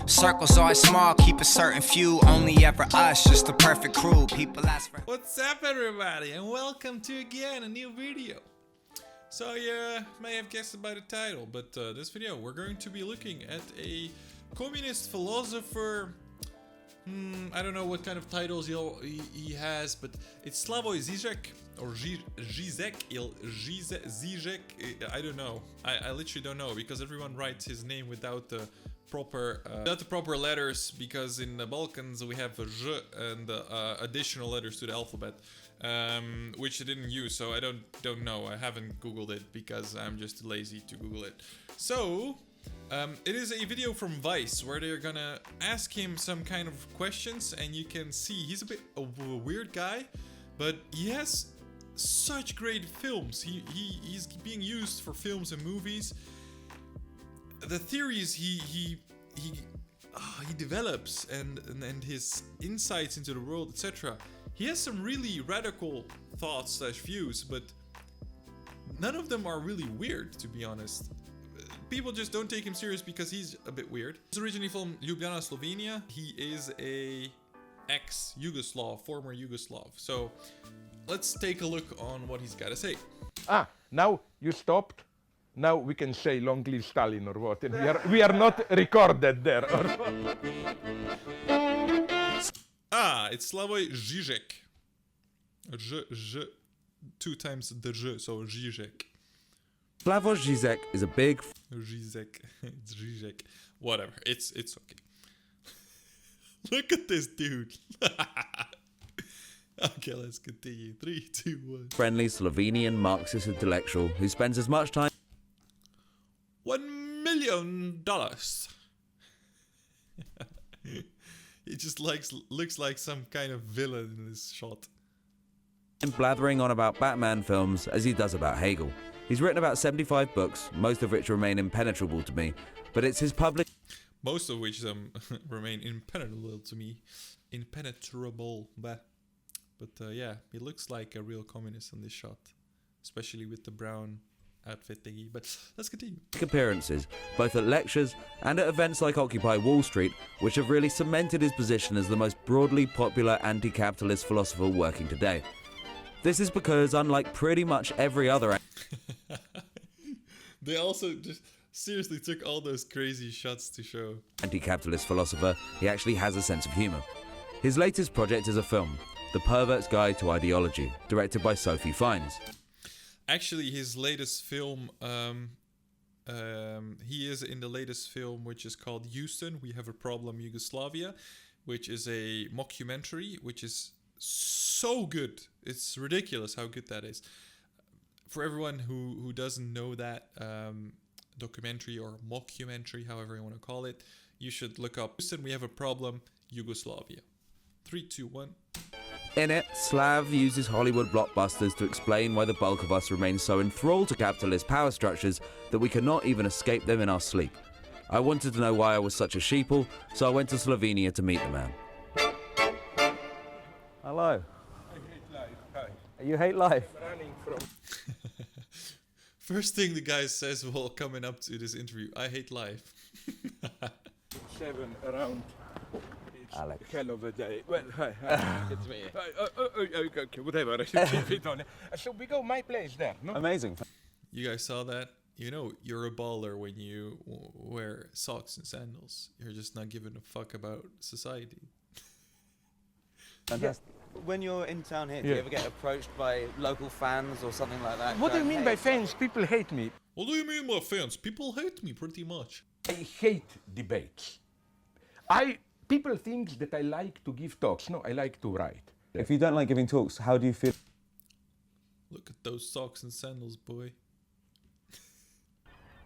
Circles always small, keep a certain few. Only ever us, just the perfect crew. People ask for. What's up, everybody, and welcome to again a new video. So you may have guessed it by the title, but this video we're going to be looking at a communist philosopher. I don't know what kind of titles he has, but it's Slavoj Zizek or Žižek. Zizek. I don't know. I literally don't know, because everyone writes his name without the proper letters, because in the Balkans we have a Ž and additional letters to the alphabet, which I didn't use, so I don't know. I haven't googled it because I'm just lazy to Google it. So it is a video from Vice where they're gonna ask him some kind of questions, and you can see he's a bit of a weird guy, but he has such great films. He's being used for films and movies. The theories he develops and his insights into the world, etc. He has some really radical thoughts / views, but none of them are really weird, to be honest. People just don't take him serious because he's a bit weird. He's originally from Ljubljana, Slovenia. He is a ex-Yugoslav, former Yugoslav. So let's take a look on what he's got to say. Now you stopped. Now we can say long live Stalin or what. And we are not recorded there. It's Slavoj Zizek. Two times the J, so Žižek. Slavoj Zizek is a big... Žižek. It's Žižek. Whatever. It's okay. Look at this dude. Okay, let's continue. 3, 2, 1. friendly Slovenian Marxist intellectual who spends as much time... $1 million. He just looks like some kind of villain in this shot. blathering on about Batman films as he does about Hegel. He's written about 75 books, most of which remain impenetrable to me, but it's his public... Most of which remain impenetrable to me. Impenetrable. But yeah, he looks like a real communist in this shot. Especially with the brown outfit thingy. But let's continue. appearances, both at lectures and at events like Occupy Wall Street, which have really cemented his position as the most broadly popular anti-capitalist philosopher working today. This is because, unlike pretty much every other... They also just seriously took all those crazy shots to show. ...anti-capitalist philosopher, he actually has a sense of humour. His latest project is a film, The Pervert's Guide to Ideology, directed by Sophie Fiennes. Actually, his latest film, he is in the latest film, which is called Houston, We Have a Problem, Yugoslavia, which is a mockumentary, which is so good. It's ridiculous how good that is. For everyone who doesn't know that documentary or mockumentary, however you want to call it, you should look up Houston, We Have a Problem, Yugoslavia. 3, 2, 1. In it, Slav uses Hollywood blockbusters to explain why the bulk of us remain so enthralled to capitalist power structures that we cannot even escape them in our sleep. I wanted to know why I was such a sheeple, so I went to Slovenia to meet the man. Hello. I hate life. Hi. You hate life? Running from... First thing the guy says while coming up to this interview, I hate life. 7 around. It's Alex. hell of a day. Well, hi. It's me. Okay, whatever. I should keep it on. So we go my place there, no? Amazing. You guys saw that? You know, you're a baller when you wear socks and sandals. You're just not giving a fuck about society. Fantastic. When you're in town here, do Yeah. you ever get approached by local fans or something like that? What do you going, mean "Hey, by fans? People hate me. What do you mean by fans? People hate me pretty much. I hate debates. People think that I like to give talks. No, I like to write. If you don't like giving talks, how do you feel? Look at those socks and sandals, boy.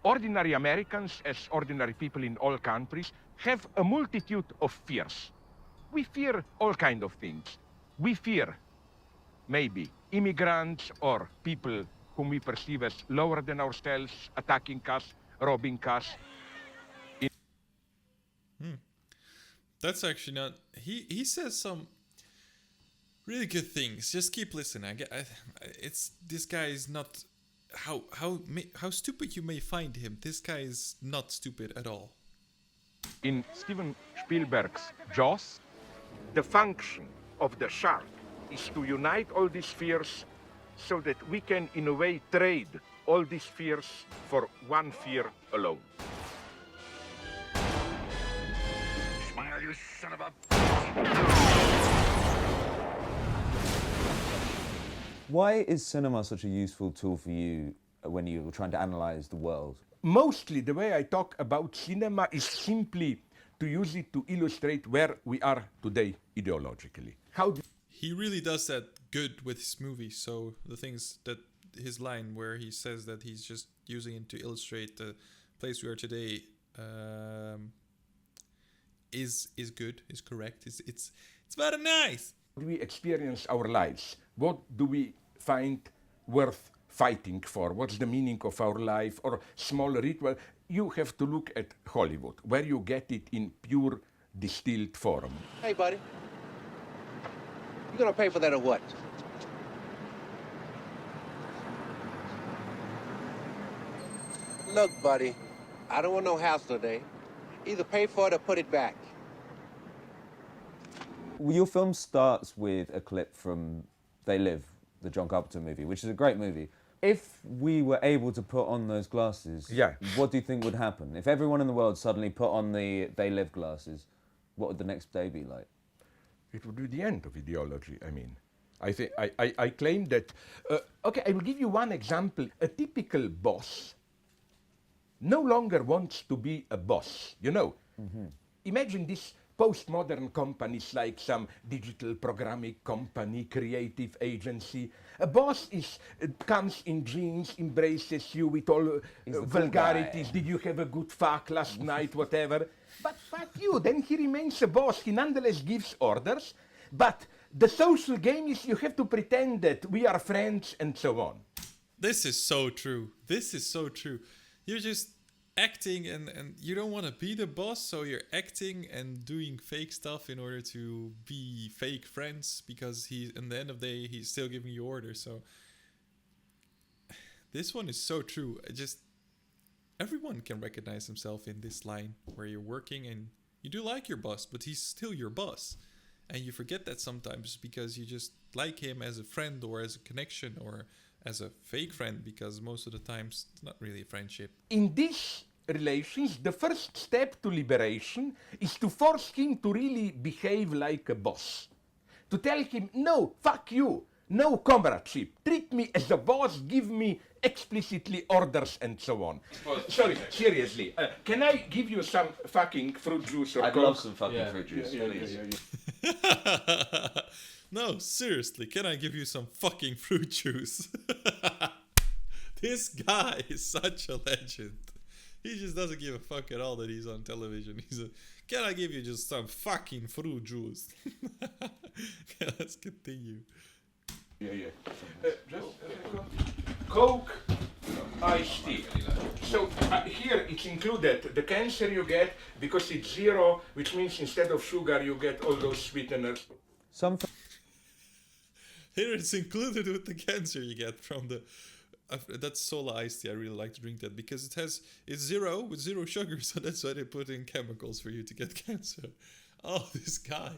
Ordinary Americans, as ordinary people in all countries, have a multitude of fears. We fear all kinds of things. We fear, maybe, immigrants or people whom we perceive as lower than ourselves, attacking us, robbing us. That's actually not... He says some really good things. Just keep listening. This guy is not... How stupid you may find him, this guy is not stupid at all. In Steven Spielberg's Jaws, the function of the shark is to unite all these fears so that we can, in a way, trade all these fears for one fear alone. Smile, you son of a... Why is cinema such a useful tool for you when you're trying to analyze the world? Mostly the way I talk about cinema is simply to use it to illustrate where we are today ideologically. He really does that good with his movies. So the things that his line where he says that he's just using it to illustrate the place we are today is good, is correct. It's very nice. How do we experience our lives? What do we find worth fighting for? What's the meaning of our life? Or small ritual? You have to look at Hollywood, where you get it in pure distilled form. Hey, buddy. You gonna pay for that or what? Look, buddy, I don't want no hassle today. Either pay for it or put it back. Your film starts with a clip from They Live, the John Carpenter movie, which is a great movie. If we were able to put on those glasses, Yeah. what do you think would happen? If everyone in the world suddenly put on the They Live glasses, what would the next day be like? It would be the end of ideology, I mean. I claim that... okay, I will give you one example. A typical boss no longer wants to be a boss, you know. Mm-hmm. Imagine this postmodern companies like some digital programming company, creative agency. A boss comes in jeans, embraces you with all vulgarities. Did you have a good fuck last night, whatever. But fuck you, then he remains a boss. He nonetheless gives orders. But the social game is you have to pretend that we are friends and so on. This is so true. This is so true. You're just acting and you don't want to be the boss, so you're acting and doing fake stuff in order to be fake friends because in the end of the day he's still giving you orders. So this one is so true. Everyone can recognize himself in this line where you're working and you do like your boss, but he's still your boss. And you forget that sometimes because you just like him as a friend or as a connection or as a fake friend, because most of the times it's not really a friendship. In these relations, the first step to liberation is to force him to really behave like a boss. To tell him, no, fuck you, no comradeship, treat me as a boss, give me explicitly orders and so on. Sorry, seriously, can I give you some fucking fruit juice or I'd Coke? love some fucking fruit juice, please. No, seriously, can I give you some fucking fruit juice? This guy is such a legend. He just doesn't give a fuck at all that he's on television. Can I give you just some fucking fruit juice? Okay, let's continue. Coke, iced tea. So here it's included the cancer you get because it's 0, which means instead of sugar you get all those sweeteners. Here it's included with the cancer you get from the... that's solar iced tea. I really like to drink that because it's 0 with 0 sugar, so that's why they put in chemicals for you to get cancer. Oh, this guy.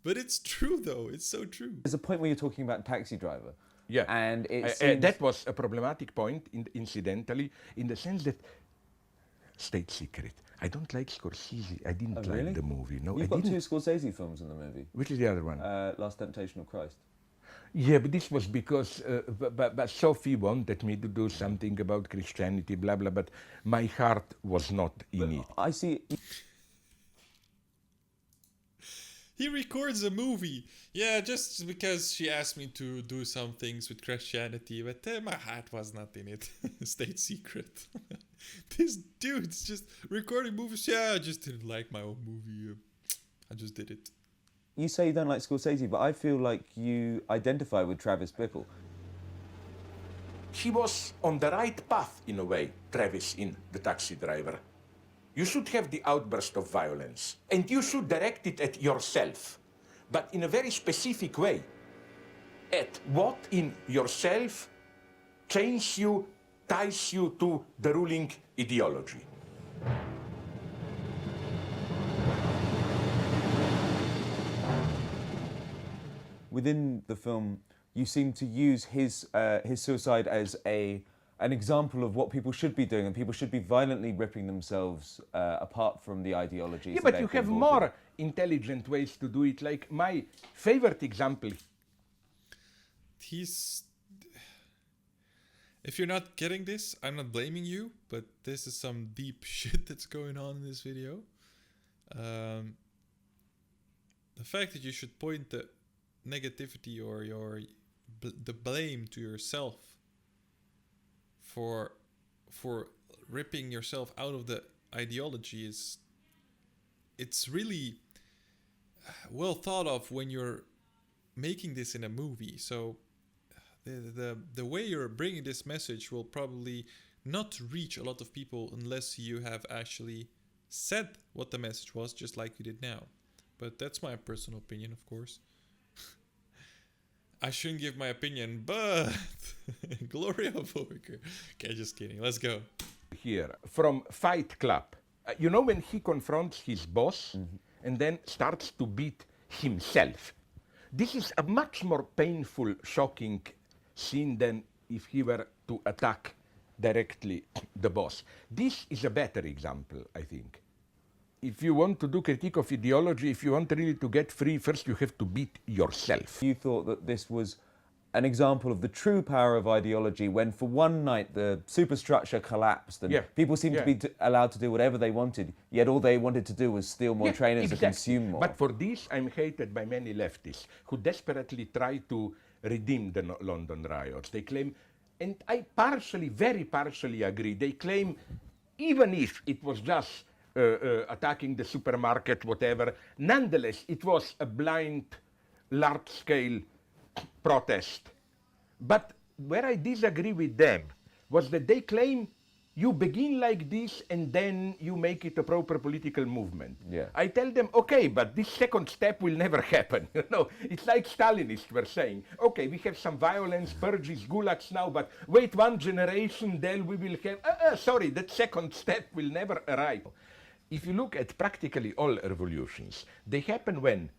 But it's true though, it's so true. There's a point where you're talking about Taxi Driver. Yeah, and it that was a problematic point, incidentally, in the sense that, state secret, I don't like Scorsese. I didn't like the movie. No, You've got 2 Scorsese films in the movie. Which is the other one? Last Temptation of Christ. Yeah, but this was because but Sophie wanted me to do something about Christianity, blah, blah, but my heart was not in it. I see. He records a movie. Yeah, just because she asked me to do some things with Christianity, but my heart was not in it. State secret. This dude's just recording movies. Yeah, I just didn't like my own movie. I just did it. You say you don't like Scorsese, but I feel like you identify with Travis Bickle. He was on the right path, in a way, Travis, in The Taxi Driver. You should have the outburst of violence, and you should direct it at yourself, but in a very specific way. At what in yourself chains you, ties you to the ruling ideology. within the film, you seem to use his suicide as an example of what people should be doing, and people should be violently ripping themselves apart from the ideologies. Yeah, but you have more intelligent ways to do it. Like my favorite example. If you're not getting this, I'm not blaming you, but this is some deep shit that's going on in this video. The fact that you should point the negativity or the blame to yourself for ripping yourself out of the ideology it's really well thought of when you're making this in a movie. So the way you're bringing this message will probably not reach a lot of people unless you have actually said what the message was, just like you did now. But that's my personal opinion, of course. I shouldn't give my opinion, but Gloria Volker. Okay, just kidding. Let's go. Here, from Fight Club. You know when he confronts his boss and then starts to beat himself? This is a much more painful, shocking scene than if he were to attack directly the boss. This is a better example, I think. If you want to do critique of ideology, if you want really to get free, first you have to beat yourself. You thought that this was an example of the true power of ideology when for one night the superstructure collapsed and people seemed to be allowed to do whatever they wanted, yet all they wanted to do was steal more trainers and consume more. But for this, I'm hated by many leftists who desperately try to redeem the London riots. They claim, and I very partially agree, they claim even if it was just attacking the supermarket, whatever, nonetheless, it was a blind, large-scale protest. But where I disagree with them was that they claim you begin like this and then you make it a proper political movement. Yeah. I tell them, okay, but this second step will never happen. You know, it's like Stalinists were saying, okay, we have some violence, purges, gulags now, but wait one generation, then we will have, sorry, that second step will never arrive. If you look at practically all revolutions, they happen when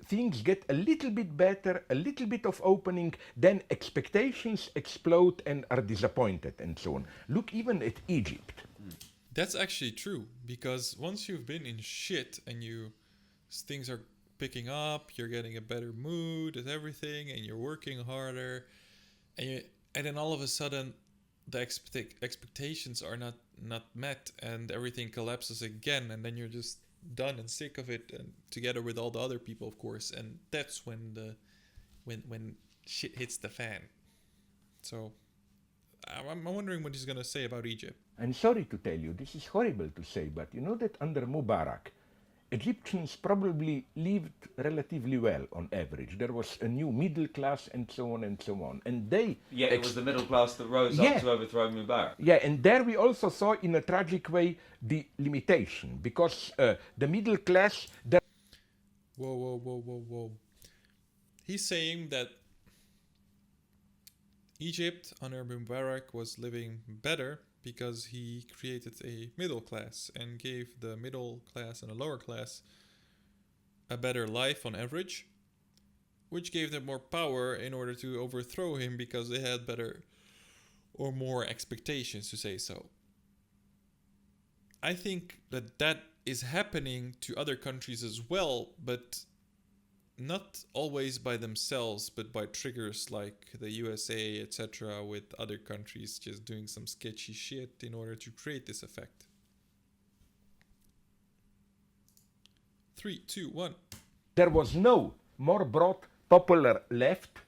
things get a little bit better, a little bit of opening, then expectations explode and are disappointed and so on. Look even at Egypt. That's actually true, because once you've been in shit and things are picking up, you're getting a better mood and everything, and you're working harder, and then all of a sudden the expectations are not met and everything collapses again, and then you're just done and sick of it, and together with all the other people, of course, and that's when shit hits the fan. So I'm wondering what he's gonna say about Egypt. I'm sorry to tell you, this is horrible to say, but you know that under Mubarak, Egyptians probably lived relatively well on average. There was a new middle class and so on and so on. And they... Yeah, it was the middle class that rose up to overthrow Mubarak. Yeah, and there we also saw in a tragic way the limitation, because the middle class... Whoa. He's saying that Egypt under Mubarak was living better because he created a middle class and gave the middle class and the lower class a better life on average, which gave them more power in order to overthrow him because they had better or more expectations, to say so. I think that is happening to other countries as well, but not always by themselves, but by triggers like the USA, etc., with other countries just doing some sketchy shit in order to create this effect. 3, 2, 1. There was no more broad popular left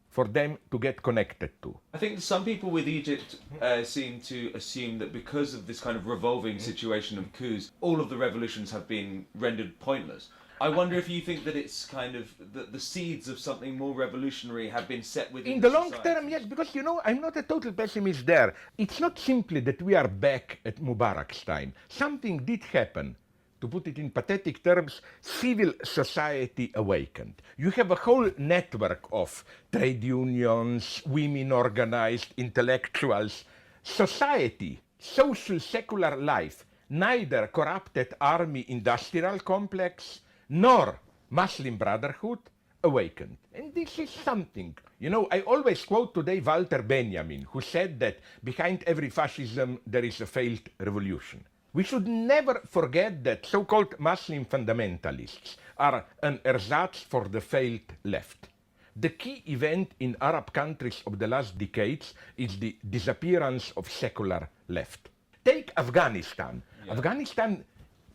for them to get connected to. I think some people with Egypt seem to assume that because of this kind of revolving situation of coups, all of the revolutions have been rendered pointless. I wonder if you think that it's kind of the seeds of something more revolutionary have been set within in the long term, yes, because you know, I'm not a total pessimist there. It's not simply that we are back at Mubarak's time. Something did happen. To put it in pathetic terms, civil society awakened. You have a whole network of trade unions, women organized, intellectuals. Society, social secular life, neither corrupted army industrial complex, nor Muslim Brotherhood, awakened. And this is something. You know, I always quote today Walter Benjamin, who said that behind every fascism there is a failed revolution. We should never forget that so-called Muslim fundamentalists are an ersatz for the failed left. The key event in Arab countries of the last decades is the disappearance of secular left. Take Afghanistan. Yeah. Afghanistan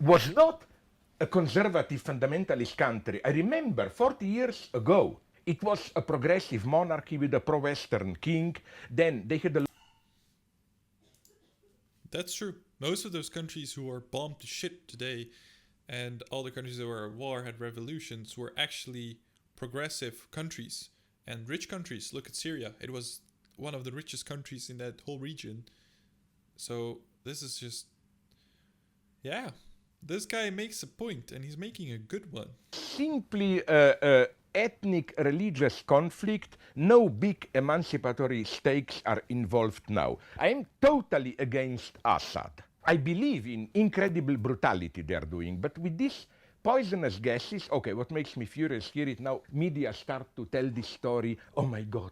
was not a conservative fundamentalist country. I remember 40 years ago, it was a progressive monarchy with a pro-Western king. Then they had a... That's true. Most of those countries who are bombed to shit today, and all the countries that were at war had revolutions, were actually progressive countries and rich countries. Look at Syria. It was one of the richest countries in that whole region. So this is just... yeah. This guy makes a point, and he's making a good one. Simply ethnic religious conflict, no big emancipatory stakes are involved now. I am totally against Assad. I believe in incredible brutality they're doing, but with these poisonous gases, okay, what makes me furious here is now media start to tell this story, oh my God,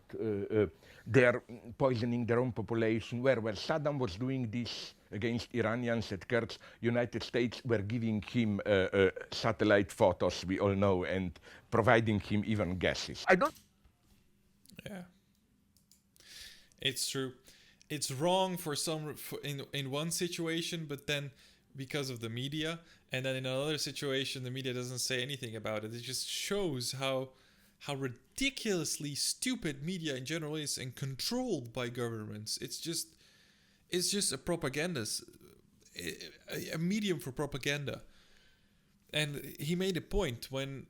they're poisoning their own population, where Saddam was doing this against Iranians at Kurds, United States were giving him satellite photos, we all know, and providing him even gases. I don't... Yeah. It's true. It's wrong for some in one situation, but then because of the media, and then in another situation the media doesn't say anything about it. It just shows how ridiculously stupid media in general is, and controlled by governments. It's just a propaganda, a medium for propaganda. And he made a point when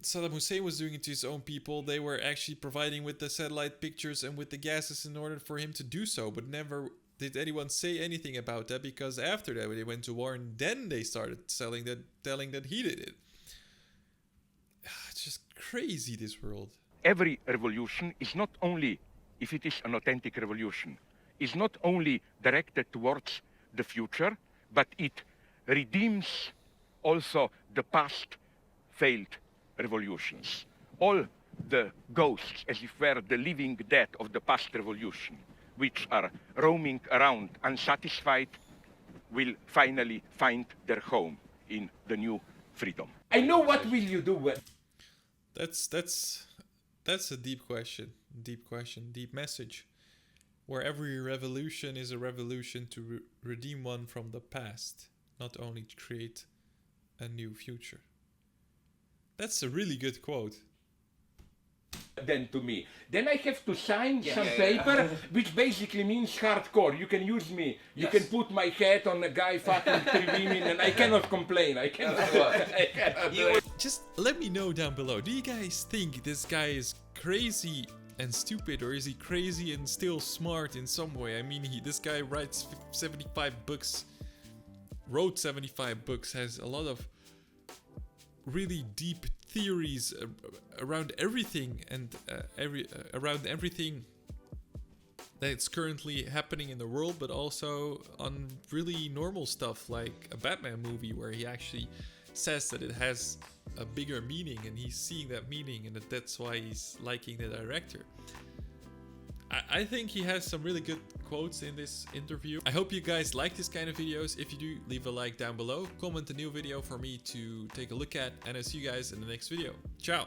Saddam Hussein was doing it to his own people. They were actually providing with the satellite pictures and with the gases in order for him to do so, but never did anyone say anything about that, because after that they went to war, and then they started telling that he did it. It's just crazy, this world. Every revolution is not only, if it is an authentic revolution, is not only directed towards the future, but it redeems also the past failed revolutions. All the ghosts, as if were the living dead of the past revolution, which are roaming around unsatisfied, will finally find their home in the new freedom. I know what will you do with... That's a deep question, deep message. Where every revolution is a revolution to redeem one from the past, not only to create a new future. That's a really good quote. Then to me. Then I have to sign some paper, which basically means hardcore. You can use me. You can put my head on a guy fucking 3 women, and I cannot complain. I cannot. Just let me know down below. Do you guys think this guy is crazy and stupid, or is he crazy and still smart in some way? I mean, this guy writes 75 books, wrote 75 books, has a lot of really deep theories around everything, and around everything that's currently happening in the world, but also on really normal stuff like a Batman movie, where he actually says that it has a bigger meaning, and he's seeing that meaning, and that's why he's liking the director. I think he has some really good quotes in this interview. I hope you guys like this kind of videos. If you do, leave a like down below, comment a new video for me to take a look at, and I'll see you guys in the next video. Ciao!